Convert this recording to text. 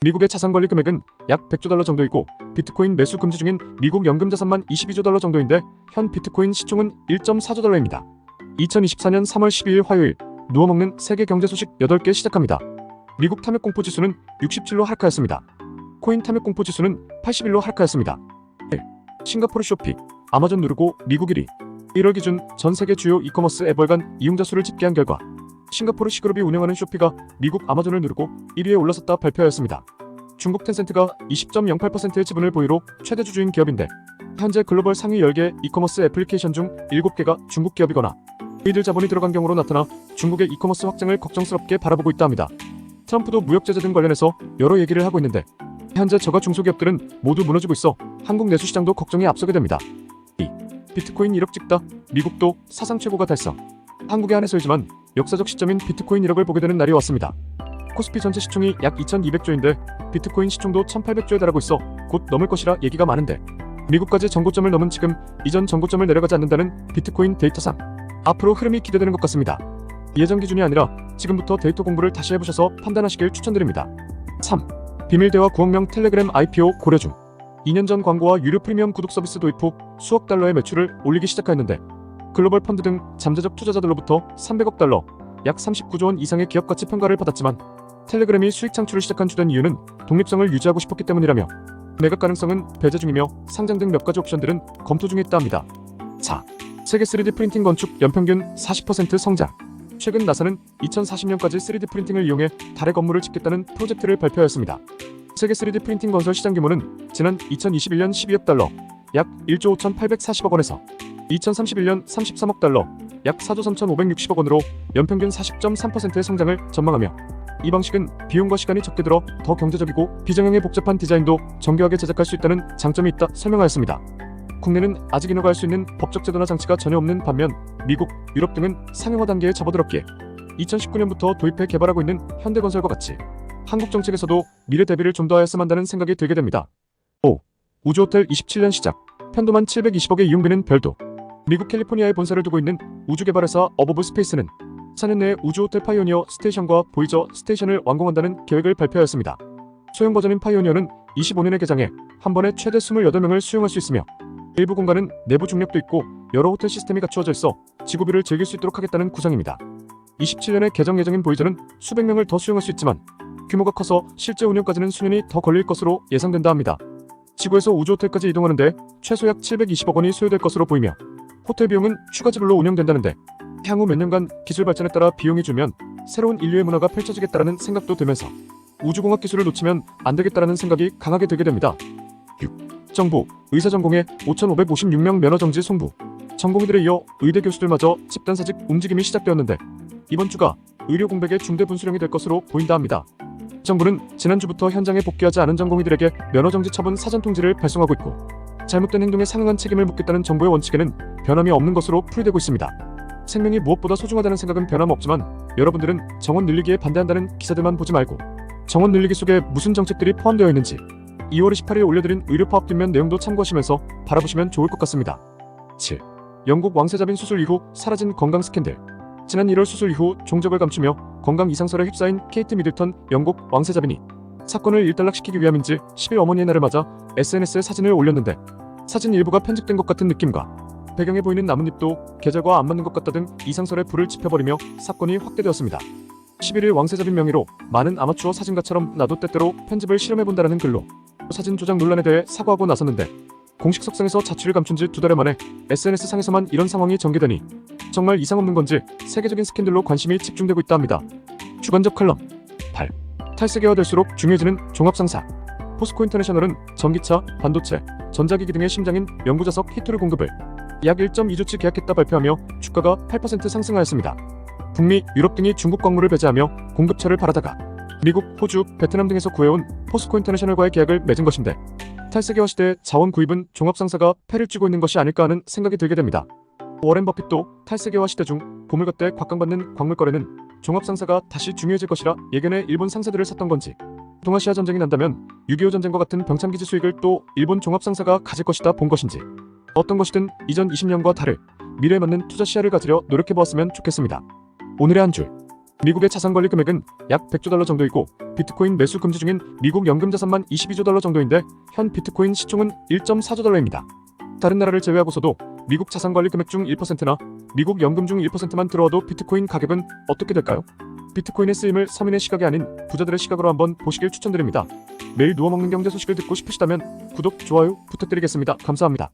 미국의 자산 관리 금액은 약 100조 달러 정도이고 비트코인 매수 금지 중인 미국 연금 자산만 22조 달러 정도인데 현 비트코인 시총은 1.4조 달러입니다. 2024년 3월 12일 화요일 누워먹는 세계 경제 소식 8개 시작합니다. 미국 탐욕 공포 지수는 67로 하락하였습니다. 코인 탐욕 공포 지수는 81로 하락하였습니다. 1. 싱가포르 쇼피 아마존 누르고 미국 1위 1월 기준 전 세계 주요 이커머스 앱 월간 이용자 수를 집계한 결과 싱가포르 C그룹이 운영하는 쇼피가 미국 아마존을 누르고 1위에 올라섰다 발표하였습니다. 중국 텐센트가 20.08%의 지분을 보유로 최대 주주인 기업인데 현재 글로벌 상위 10개 이커머스 애플리케이션 중 7개가 중국 기업이거나 이들 자본이 들어간 경우로 나타나 중국의 이커머스 확장을 걱정스럽게 바라보고 있다 합니다. 트럼프도 무역 제재 등 관련해서 여러 얘기를 하고 있는데 현재 저가 중소기업들은 모두 무너지고 있어 한국 내수 시장도 걱정이 앞서게 됩니다. 2. 비트코인 1억 찍다 미국도 사상 최고가 달성. 한국에 한해서이지만 역사적 시점인 비트코인 1억을 보게 되는 날이 왔습니다. 코스피 전체 시총이 약 2200조인데 비트코인 시총도 1800조에 달하고 있어 곧 넘을 것이라 얘기가 많은데 미국까지 전고점을 넘은 지금 이전 전고점을 내려가지 않는다는 비트코인 데이터상 앞으로 흐름이 기대되는 것 같습니다. 예전 기준이 아니라 지금부터 데이터 공부를 다시 해보셔서 판단하시길 추천드립니다. 3. 비밀대화 9억 명 텔레그램 IPO 고려 중. 2년 전 광고와 유료 프리미엄 구독 서비스 도입 후 수억 달러의 매출을 올리기 시작하였는데 글로벌 펀드 등 잠재적 투자자들로부터 300억 달러, 약 39조 원 이상의 기업 가치 평가를 받았지만 텔레그램이 수익 창출을 시작한 주된 이유는 독립성을 유지하고 싶었기 때문이라며 매각 가능성은 배제 중이며 상장 등 몇 가지 옵션들은 검토 중에 있다합니다. 4. 세계 3D 프린팅 건축 연평균 40% 성장. 최근 나사는 2040년까지 3D 프린팅을 이용해 달의 건물을 짓겠다는 프로젝트를 발표하였습니다. 세계 3D 프린팅 건설 시장 규모는 지난 2021년 12억 달러, 약 1조 5,840억 원에서 2031년 33억 달러, 약 4조 3,560억 원으로 연평균 40.3%의 성장을 전망하며 이 방식은 비용과 시간이 적게 들어 더 경제적이고 비정형의 복잡한 디자인도 정교하게 제작할 수 있다는 장점이 있다 설명하였습니다. 국내는 아직 인허가할 수 있는 법적 제도나 장치가 전혀 없는 반면 미국, 유럽 등은 상용화 단계에 접어들었기에 2019년부터 도입해 개발하고 있는 현대건설과 같이 한국 정책에서도 미래 대비를 좀 더 하였으면 한다는 생각이 들게 됩니다. 5. 우주호텔 27년 시작. 편도만 720억의 이용비는 별도. 미국 캘리포니아에 본사를 두고 있는 우주개발회사 어버브 스페이스는 4년 내에 우주호텔 파이오니어 스테이션과 보이저 스테이션을 완공한다는 계획을 발표하였습니다. 소형 버전인 파이오니어는 25년에 개장해 한 번에 최대 28명을 수용할 수 있으며 일부 공간은 내부 중력도 있고 여러 호텔 시스템이 갖추어져 있어 지구뷰를 즐길 수 있도록 하겠다는 구상입니다. 27년에 개장 예정인 보이저는 수백 명을 더 수용할 수 있지만 규모가 커서 실제 운영까지는 수년이 더 걸릴 것으로 예상된다 합니다. 지구에서 우주호텔까지 이동하는데 최소 약 720억 원이 소요될 것으로 보이며 호텔 비용은 추가 지불로 운영된다는데 향후 몇 년간 기술 발전에 따라 비용이 줄면 새로운 인류의 문화가 펼쳐지겠다라는 생각도 들면서 우주공학 기술을 놓치면 안 되겠다라는 생각이 강하게 들게 됩니다. 6. 정부, 의사 전공에 5,556명 면허 정지 송부. 전공의들에 이어 의대 교수들마저 집단사직 움직임이 시작되었는데 이번 주가 의료 공백의 중대 분수령이 될 것으로 보인다 합니다. 정부는 지난주부터 현장에 복귀하지 않은 전공의들에게 면허 정지 처분 사전 통지를 발송하고 있고 잘못된 행동에 상응한 책임을 묻겠다는 정부의 원칙에는 변함이 없는 것으로 풀이되고 있습니다. 생명이 무엇보다 소중하다는 생각은 변함없지만 여러분들은 정원 늘리기에 반대한다는 기사들만 보지 말고 정원 늘리기 속에 무슨 정책들이 포함되어 있는지 2월 28일 올려드린 의료 파업 뒷면 내용도 참고하시면서 바라보시면 좋을 것 같습니다. 7. 영국 왕세자빈 수술 이후 사라진 건강 스캔들. 지난 1월 수술 이후 종적을 감추며 건강 이상설에 휩싸인 케이트 미들턴 영국 왕세자빈이 사건을 일단락시키기 위함인지 10일 어머니의 날을 맞아 SNS에 사진을 올렸는데 사진 일부가 편집된 것 같은 느낌과 배경에 보이는 나뭇잎도 계절과 안 맞는 것 같다 등 이상설에 불을 지펴버리며 사건이 확대되었습니다. 11일 왕세자빈 명의로 많은 아마추어 사진가처럼 나도 때때로 편집을 실험해본다라는 글로 사진 조작 논란에 대해 사과하고 나섰는데 공식 석상에서 자취를 감춘 지 2달여 만에 SNS상에서만 이런 상황이 전개되니 정말 이상 없는 건지 세계적인 스캔들로 관심이 집중되고 있다 합니다. 주관적 칼럼 8. 탈세계화 될수록 중요해지는 종합상사. 포스코 인터내셔널은 전기차, 반도체, 전자기기 등의 심장인 연구자석 히토류 공급을 약 1.2조치 계약했다 발표하며 주가가 8% 상승하였습니다. 북미, 유럽 등이 중국 광물을 배제하며 공급처를 바라다가 미국, 호주, 베트남 등에서 구해온 포스코 인터내셔널과의 계약을 맺은 것인데 탈세계화 시대의 자원 구입은 종합상사가 패를 쥐고 있는 것이 아닐까 하는 생각이 들게 됩니다. 워렌 버핏도 탈세계화 시대 중 보물 같대 곽강받는 광물 거래는 종합상사가 다시 중요해질 것이라 예견해 일본 상사들을 샀던 건지 동아시아 전쟁이 난다면 6.25 전쟁과 같은 병참기지 수익을 또 일본 종합상사가 가질 것이다 본 것인지 어떤 것이든 이전 20년과 다를 미래에 맞는 투자 시야를 가지려 노력해보았으면 좋겠습니다. 오늘의 한 줄. 미국의 자산 관리 금액은 약 100조 달러 정도이고 비트코인 매수 금지 중인 미국 연금 자산만 22조 달러 정도인데 현 비트코인 시총은 1.4조 달러입니다. 다른 나라를 제외하고서도 미국 자산 관리 금액 중 1%나 미국 연금 중 1%만 들어와도 비트코인 가격은 어떻게 될까요? 비트코인의 쓰임을 서민의 시각이 아닌 부자들의 시각으로 한번 보시길 추천드립니다. 매일 누워먹는 경제 소식을 듣고 싶으시다면 구독, 좋아요 부탁드리겠습니다. 감사합니다.